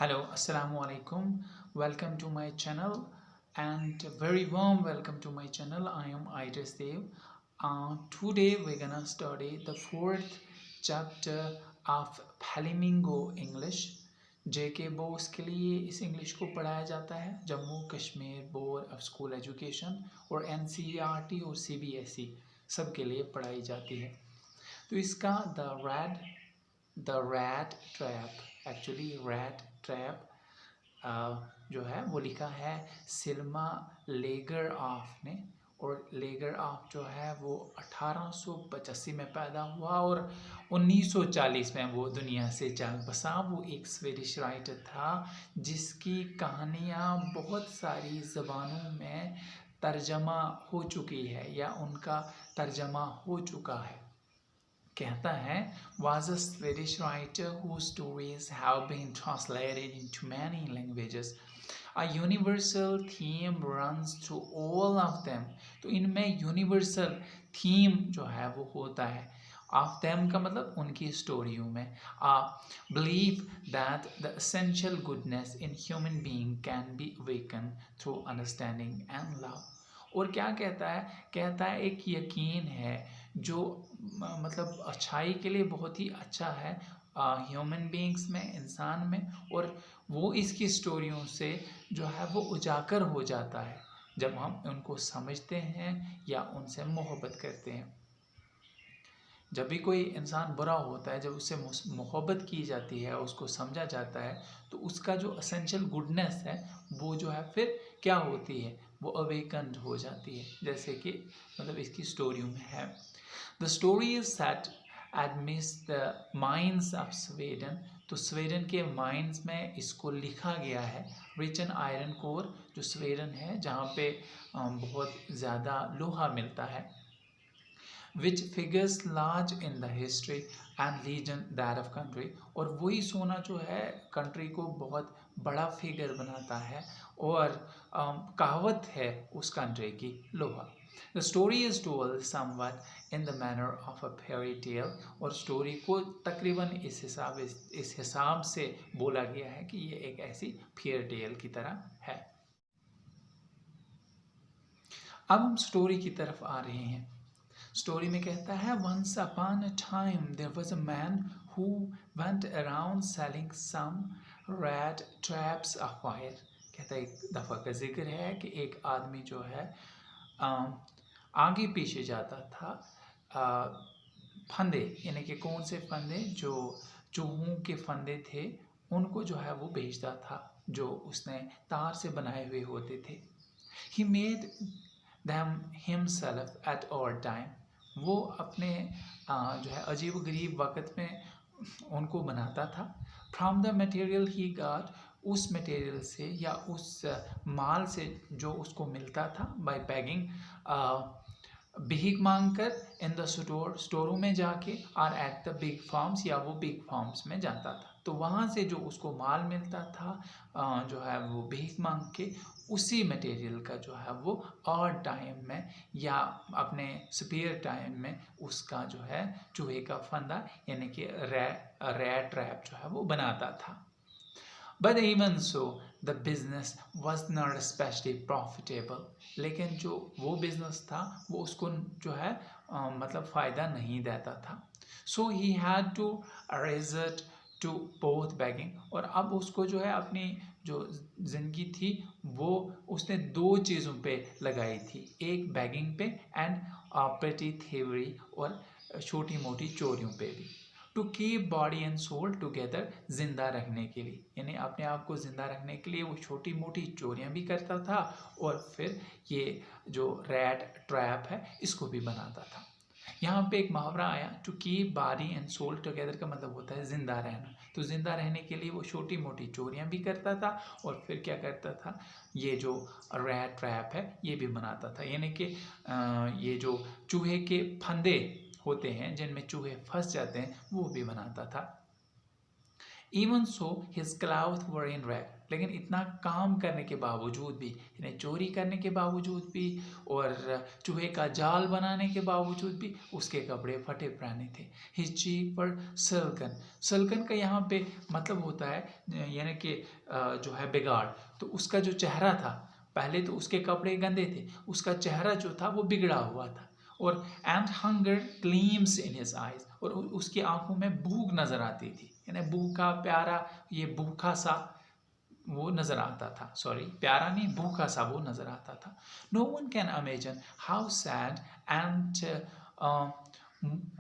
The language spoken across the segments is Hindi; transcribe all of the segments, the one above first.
Hello, Assalamu alaikum. Welcome to my channel and very warm welcome to my channel. I am Idris Dev. Today we're gonna study the fourth chapter of Flamingo English. JK boards के लिए इस इंग्लिश को पढ़ाया जाता है, Jammu Kashmir board of school education और NCERT और CBSE सब के लिए पढ़ाई जाती है। तो इसका the rat trap actually rat trap जो है वो लिखा है सिल्मा लेगर ऑफ ने। और लेगर ऑफ जो है वो 1885 में पैदा हुआ और 1940 में वो दुनिया से चल बसा। वो एक स्वीडिश राइटर था जिसकी कहानियाँ बहुत सारी ज़बानों में तर्जमा हो चुकी है या उनका तर्जमा हो चुका है। कहता है was a Swedish writer whose stories have been translated into many languages. A universal theme runs through all of them. तो इनमें universal theme जो है वो होता है। of them का मतलब उनकी स्टोरियों में। A belief that the essential goodness in human being can be awakened through understanding and love. और क्या कहता है? कहता है एक यकीन है जो मतलब अच्छाई के लिए बहुत ही अच्छा है ह्यूमन बीइंग्स में, इंसान में, और वो इसकी स्टोरियों से जो है वो उजागर हो जाता है जब हम उनको समझते हैं या उनसे मोहब्बत करते हैं। जब भी कोई इंसान बुरा होता है, जब उससे मोहब्बत की जाती है, उसको समझा जाता है, तो उसका जो असेंशियल गुडनेस है वो जो है फिर क्या होती है, वो अवेकन्ड हो जाती है, जैसे कि मतलब इसकी स्टोरियों में है। The story is set admits the mines of Sweden. तो स्वीडन के माइंस में इसको लिखा गया है। रिचन आयरन कोर जो स्वीडन है जहाँ पे बहुत ज़्यादा लोहा मिलता है। which figures large in the history and legend that of country। और वही सोना जो है कंट्री को बहुत बड़ा फिगर बनाता है और कहावत है उस कंट्री की लोहा। The story is told somewhat in the manner of a fairy tale। और स्टोरी को तकरीबन इस हिसाब से बोला गया है कि ये एक ऐसी फेयर टेल की तरह है। अब हम स्टोरी की तरफ आ रहे हैं। स्टोरी में कहता है once upon a time there was a man who went around selling some rat traps of fire। कहता है एक दफ़ा का जिक्र है कि एक आदमी जो है आगे पीछे जाता था फंदे, यानी कि कौन से फंदे, जो चूहों के फंदे थे उनको जो है वो बेचता था, जो उसने तार से बनाए हुए होते थे। He made them himself at all time। वो अपने जो है अजीब गरीब वक़्त में उनको बनाता था। From the material he got, उस मटेरियल से या उस माल से जो उसको मिलता था, बाय बैगिंग, भीख मांग कर, इन द स्टोरों में जाके, और एट द बिग फार्म्स, या वो बिग फार्म्स में जाता था। तो वहाँ से जो उसको माल मिलता था जो है वो भीख मांग के, उसी मटेरियल का जो है वो और टाइम में या अपने स्पेयर टाइम में उसका जो है चूहे का फंदा यानी कि रैट ट्रैप जो है वो बनाता था। But even so the business was not especially profitable। लेकिन जो वो बिजनेस था वो उसको जो है मतलब फ़ायदा नहीं देता था। So he had to resort to both begging। और अब उसको जो है अपनी जो ज़िंदगी थी वो उसने दो चीज़ों पे लगाई थी, एक बैगिंग पे एंड पेटी थेवरी, और छोटी मोटी चोरियों पे भी। To keep body and soul together, जिंदा रखने के लिए, यानी अपने आप को जिंदा रखने के लिए वो छोटी मोटी चोरियां भी करता था और फिर ये जो रैट ट्रैप है इसको भी बनाता था। यहाँ पे एक मुहावरा आया, to keep body and soul together का मतलब होता है जिंदा रहना। तो जिंदा रहने के लिए वो छोटी मोटी चोरियां भी करता था और फिर क्या करता था, ये जो रैट ट्रैप है ये भी बनाता था, यानी कि ये जो चूहे के फंदे होते हैं जिनमें चूहे फंस जाते हैं वो भी बनाता था। Even so, his clothes were in rag. लेकिन इतना काम करने के बावजूद भी, यानी चोरी करने के बावजूद भी और चूहे का जाल बनाने के बावजूद भी उसके कपड़े फटे पुराने थे. His cheek were sullen. sullen का यहाँ पे मतलब होता है यानी कि जो है बिगाड़. तो उसका जो चेहरा था, पहले तो उसके कपड़े गंदे थे, उसका चेहरा जो था वो बिगड़ा हुआ था. और and hunger gleams in his eyes. और उसकी आंखों में भूख नजर आती थी, यानी भूखा प्यारा, ये भूखा सा वो नजर आता था. सॉरी, प्यारा नहीं, भूखा सा वो नजर आता था. No one can imagine how sad and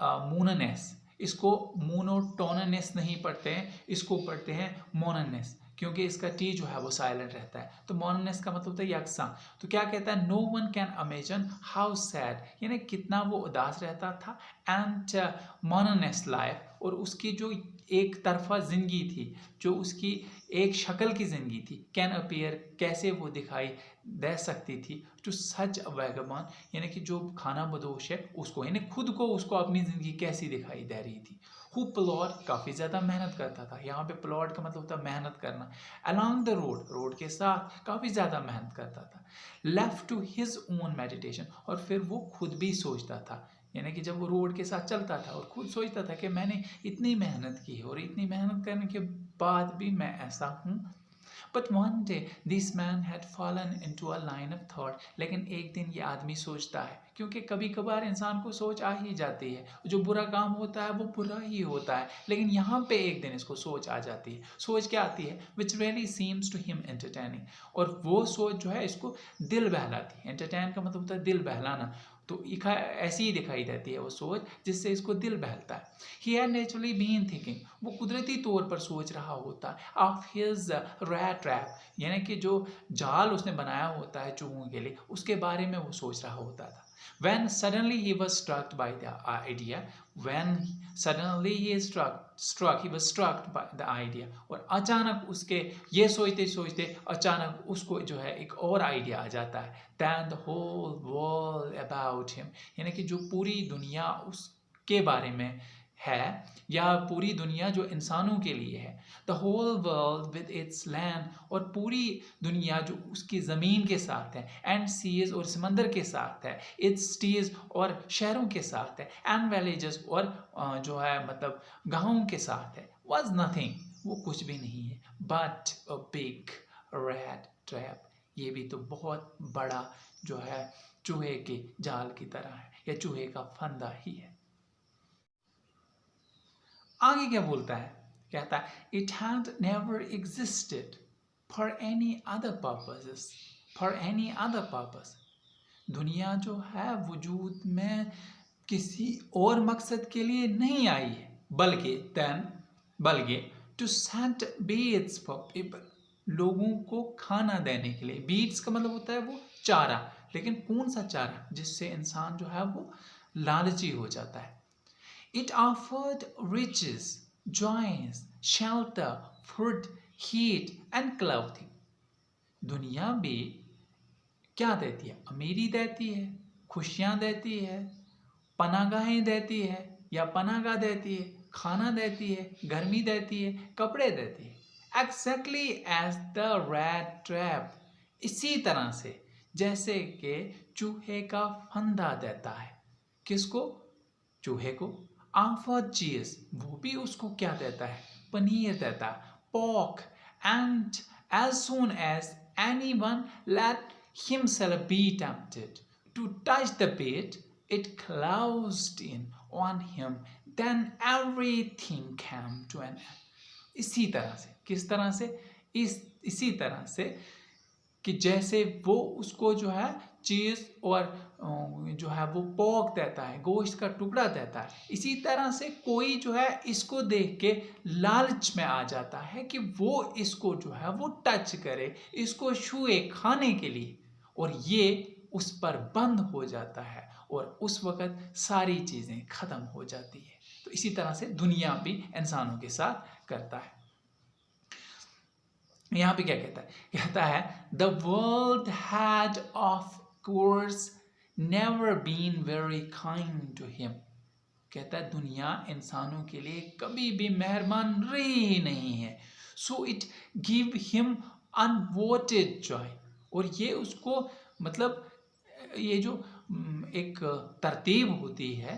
monotonous. इसको मोनोटोनस नहीं पढ़ते हैं, इसको पढ़ते हैं मोनोनस, क्योंकि इसका टी जो है वो साइलेंट रहता है. तो मोनोनस का मतलब होता है यकसा. तो क्या कहता है, no one can imagine how sad, यानी कितना वो उदास रहता था. एंड मोनोनस लाइफ, और उसकी जो एक तरफा जिंदगी थी, जो उसकी एक शक्ल की जिंदगी थी, कैन अपीयर, कैसे वो दिखाई दे सकती थी, टू सच अ वैगबॉन, यानी कि जो खाना बदोश है उसको, यानी खुद को उसको अपनी जिंदगी कैसी दिखाई दे रही थी. हु प्लॉट, काफ़ी ज़्यादा मेहनत करता था. यहाँ पे प्लॉट का मतलब होता है मेहनत करना. अलॉन्ग द रोड, रोड के साथ काफ़ी ज़्यादा मेहनत करता था. Left to his own meditation, और फिर वो खुद भी सोचता था, यानी कि जब वो रोड के साथ चलता था और खुद सोचता था कि मैंने इतनी मेहनत की है और इतनी मेहनत करने के बाद भी मैं ऐसा हूँ. But one day this man had fallen into a line of thought. लेकिन एक दिन ये आदमी सोचता है, क्योंकि कभी कभार इंसान को सोच आ ही जाती है, जो बुरा काम होता है वो बुरा ही होता है. लेकिन यहाँ पे एक दिन इसको सोच आ जाती है. सोच क्या आती है, which really seems to him entertaining. और वो सोच जो है इसको दिल बहलाती है. entertain का मतलब होता है दिल बहलाना. तो ऐसी ही दिखाई देती है वो सोच, जिससे इसको दिल बहलता है. He had naturally been thinking, वो कुदरती तौर पर सोच रहा होता है, of his rat trap, यानी कि जो जाल उसने बनाया होता है चूहों के लिए, उसके बारे में वो सोच रहा होता था. When suddenly he was struck by the idea, when suddenly he was struck by the idea, और अचानक उसके ये सोचते सोचते अचानक उसको जो है एक और आइडिया आ जाता है. Then the whole world about him, यानी कि जो पूरी दुनिया उसके बारे में है, या पूरी दुनिया जो इंसानों के लिए है. The whole world with its land, और पूरी दुनिया जो उसकी ज़मीन के साथ है, एंड सीज, और समंदर के साथ है, इट्स सिटीज, और शहरों के साथ है, एंड विलेजेस, और जो है मतलब गाँवों के साथ है, वाज नथिंग, वो कुछ भी नहीं है, but a big rat trap, ये भी तो बहुत बड़ा जो है चूहे के जाल की तरह है, या चूहे का फंदा ही है. आगे क्या बोलता है, कहता है it had never existed for any other purposes, for any other purpose. दुनिया जो है वजूद में किसी और मकसद के लिए नहीं आई है, बल्कि to set beats for people, लोगों को खाना देने के लिए. बीट्स का मतलब होता है वो चारा, लेकिन कौन सा चारा, जिससे इंसान जो है वो लालची हो जाता है. It offered riches, joys, shelter, food, heat and clothing. दुनिया भी क्या देती है, अमीरी देती है, खुशियाँ देती है, पनागाहें देती है या पनागा देती है, खाना देती है, गर्मी देती है, कपड़े देती है. Exactly as the rat trap, इसी तरह से जैसे कि चूहे का फंदा देता है. किसको, चूहे को. ऑफर चीज, वो भी उसको क्या देता है, पनीर देता है, pork, and as soon as anyone let himself be tempted to touch the bait, it closed in on him, then everything came to an end. इसी तरह से, किस तरह से, इसी तरह से कि जैसे वो उसको जो है चीज़ और जो है वो पोक देता है, गोश्त का टुकड़ा देता है, इसी तरह से कोई जो है इसको देख के लालच में आ जाता है कि वो इसको जो है वो टच करे, इसको छुए खाने के लिए, और ये उस पर बंद हो जाता है और उस वक़्त सारी चीज़ें ख़त्म हो जाती है. तो इसी तरह से दुनिया भी इंसानों के साथ करता है. यहाँ पे क्या कहता है, कहता है the world had of course never been very kind to him. कहता है दुनिया इंसानों के लिए कभी भी मेहरबान रही ही नहीं है। So it give him unwanted Joy. और ये उसको मतलब ये जो एक तरतीब होती है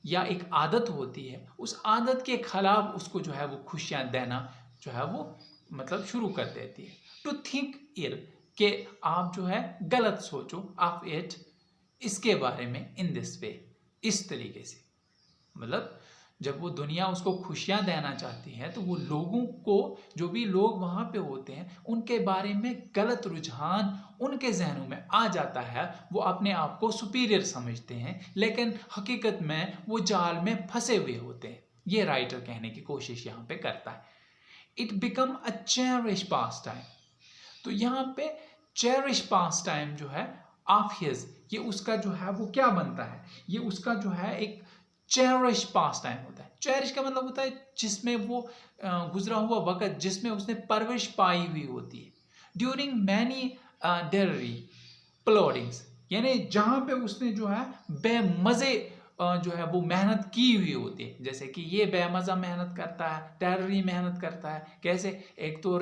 या एक आदत होती है, उस आदत के खिलाफ उसको जो है वो खुशियाँ देना जो है वो मतलब शुरू कर देती है। टू थिंक इल, कि आप जो है गलत सोचो ऑफ इट, इसके बारे में, इन दिस वे, इस तरीके से। मतलब जब वो दुनिया उसको खुशियाँ देना चाहती है तो वो लोगों को, जो भी लोग वहाँ पे होते हैं, उनके बारे में गलत रुझान उनके जहनों में आ जाता है। वो अपने आप को सुपीरियर समझते हैं, लेकिन हकीकत में वो जाल में फंसे हुए होते हैं। ये राइटर कहने की कोशिश यहाँ पे करता है। It become a cherish pass time. तो यहाँ पे चेरिश पास टाइम जो है ऑफ हिज, ये उसका जो है वो क्या बनता है, ये उसका जो है एक चेरिश पास टाइम होता है। चेरिश का मतलब होता है जिसमें वो गुजरा हुआ वक़्त जिसमें उसने परवरिश पाई हुई होती है। ड्यूरिंग मैनी डेरी प्लॉडिंग्स, यानी जहाँ पे उसने जो है बेमज़े जो है वो मेहनत की हुई होती है। जैसे कि ये बेमज़ा मेहनत करता है, टेररी मेहनत करता है। कैसे? एक तो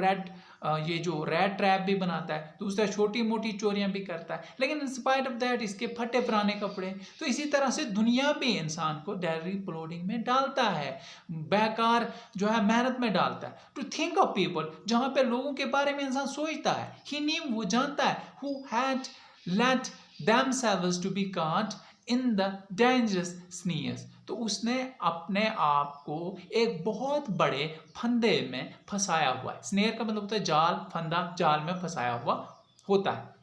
ये जो रेड ट्रैप भी बनाता है, दूसरा छोटी मोटी चोरियां भी करता है, लेकिन इन स्पाइट ऑफ दैट इसके फटे पुराने कपड़े। तो इसी तरह से दुनिया भी इंसान को टेररी प्लॉडिंग में डालता है, बेकार जो है मेहनत में डालता है। टू थिंक ऑफ पीपल, जहाँ पे लोगों के बारे में इंसान सोचता है। ही न्यू, वो जानता है, who had let themselves to be caught in the dangerous snares। तो उसने अपने आप को एक बहुत बड़े फंदे में फंसाया हुआ है। स्नेयर का मतलब होता है जाल, फंदा, जाल में फंसाया हुआ होता है।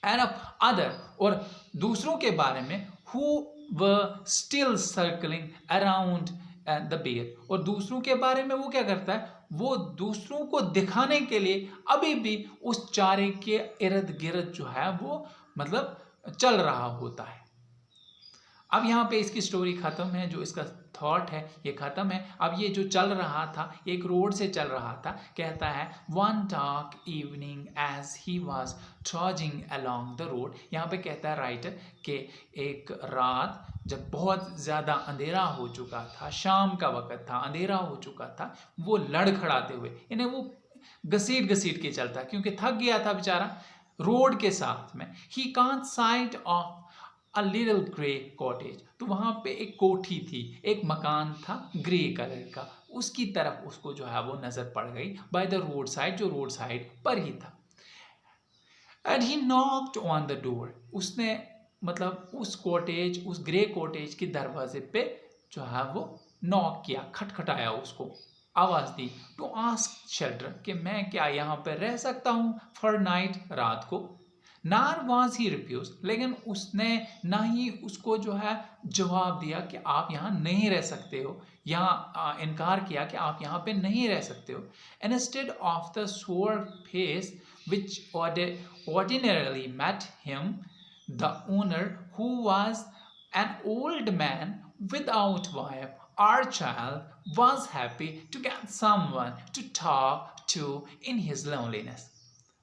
एंड ऑफ अदर, और दूसरों के बारे में, who were still circling around the bear। और दूसरों के बारे में वो क्या करता है, वो दूसरों को दिखाने के लिए अभी भी उस चारे के इर्द गिर्द जो है वो मतलब चल रहा होता है। अब यहाँ पे इसकी स्टोरी खत्म है, जो इसका थॉट है ये खत्म है। अब ये जो चल रहा था, एक रोड से चल रहा था। कहता है one dark evening as he was trudging along the road. यहाँ पे कहता है राइटर कि एक रात जब बहुत ज़्यादा अंधेरा हो चुका था, शाम का वक़्त था, अंधेरा हो चुका था, वो लड़खड़ाते हुए, इन्हें वो घसीट घसीट के चलता क्योंकि थक गया था बेचारा रोड के साथ में। He can't site of a little grey cottage. तो वहाँ पे एक कोठी थी, एक मकान था ग्रे कलर का, उसकी तरफ उसको जो है वो नज़र पड़ गई। बाय द रोड साइड, जो रोड साइड पर ही था। And he knocked on the door. उसने मतलब उस कॉटेज, उस ग्रे कॉटेज के दरवाजे पे जो है वो नॉक किया, खटखटाया, उसको आवाज़ दी। टू आस्क शेल्टर, कि मैं क्या यहाँ पर रह सकता हूँ फॉर नाइट, रात को। नार वॉज ही रिफ्यूज, लेकिन उसने ना ही उसको जो है जवाब दिया कि आप यहाँ नहीं रह सकते हो, यहाँ इनकार किया कि आप यहाँ पे नहीं रह सकते हो। इंस्टेड ऑफ द सोर face which ordinarily met him, the owner, who was an old man without wife or child, was happy to get someone to talk to in his loneliness।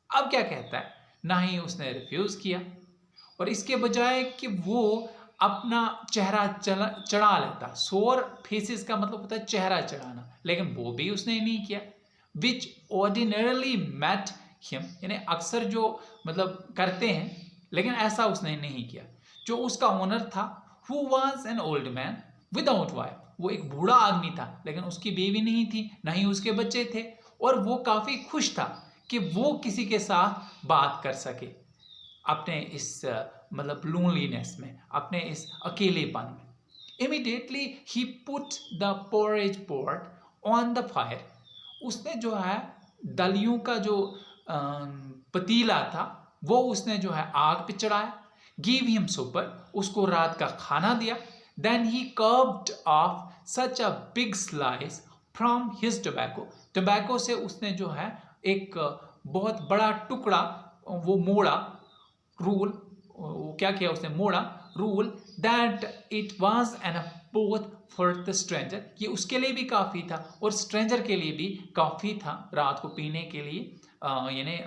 अब क्या कहता है, ना ही उसने रिफ्यूज किया, और इसके बजाय कि वो अपना चेहरा चढ़ा लेता। सोर फेसिस का मतलब होता है चेहरा चढ़ाना, लेकिन वो भी उसने नहीं किया। विच ऑर्डिनरली मेट हिम, यानी अक्सर जो मतलब करते हैं, लेकिन ऐसा उसने नहीं किया। जो उसका ओनर था, who was an old man without wife, वो एक बूढ़ा आदमी था, लेकिन उसकी बीवी नहीं थी, ना ही उसके बच्चे थे, और वो काफ़ी खुश था कि वो किसी के साथ बात कर सके अपने इस मतलब लोनलीनेस में, अपने इस अकेलेपन में। Immediately he put the porridge pot on the fire. उसने जो है दलियों का जो पतीला था वो उसने जो है आग पे चढ़ाया। गिव हिम सुपर, उसको रात का खाना दिया। Then he carved off such a big slice from his tobacco. Tobacco से उसने जो है एक बहुत बड़ा टुकड़ा वो मोड़ा, रूल, वो क्या किया उसने, मोड़ा, rule that it was enough both for the stranger, ये उसके लिए भी काफ़ी था और स्ट्रेंजर के लिए भी काफ़ी था रात को पीने के लिए, यानी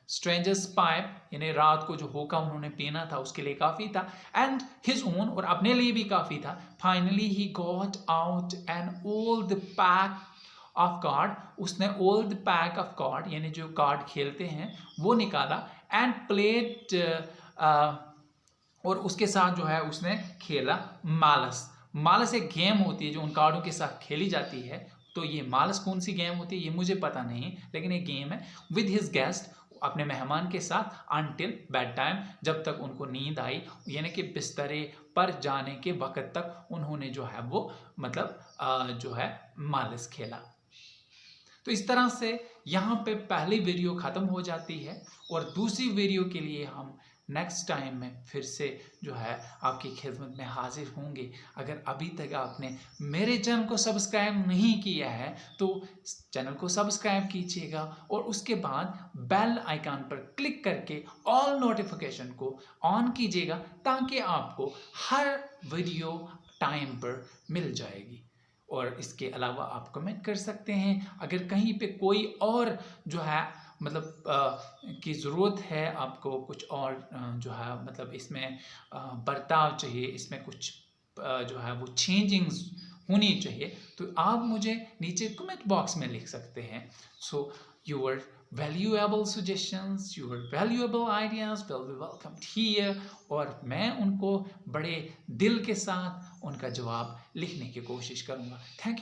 स्ट्रेंजर्स पाइप यानी रात को जो होका उन्होंने पीना था उसके लिए काफ़ी था, एंड हिज ओन और अपने लिए भी काफ़ी था. Finally he got out an old pack of card, उसने ओल्ड पैक ऑफ कार्ड यानी जो कार्ड खेलते हैं वो निकाला, एंड प्लेड और उसके साथ जो है उसने खेला मालस. मालस एक गेम होती है जो उन कार्डों के साथ खेली जाती है. तो ये मालस कौन सी गेम होती है ये मुझे पता नहीं, लेकिन एक गेम है विद हिज गेस्ट, अपने मेहमान के साथ, अनटिल बेड टाइम, जब तक उनको नींद आई, यानी कि बिस्तरे पर जाने के वक्त तक उन्होंने जो है वो मतलब जो है मालस खेला. तो इस तरह से यहाँ पे पहली वीडियो ख़त्म हो जाती है और दूसरी वीडियो के लिए हम नेक्स्ट टाइम में फिर से जो है आपकी खिदमत में हाजिर होंगे. अगर अभी तक आपने मेरे चैनल को सब्सक्राइब नहीं किया है तो चैनल को सब्सक्राइब कीजिएगा और उसके बाद बेल आइकन पर क्लिक करके ऑल नोटिफिकेशन को ऑन कीजिएगा ताकि आपको हर वीडियो टाइम पर मिल जाएगी. और इसके अलावा आप कमेंट कर सकते हैं अगर कहीं पे कोई और जो है मतलब की ज़रूरत है, आपको कुछ और जो है मतलब इसमें बर्ताव चाहिए, इसमें कुछ जो है वो चेंजिंग्स होनी चाहिए, तो आप मुझे नीचे कमेंट बॉक्स में लिख सकते हैं. So your valuable suggestions, your valuable ideas will be welcomed here, और मैं उनको बड़े दिल के साथ उनका जवाब लिखने की कोशिश करूँगा. Thank you.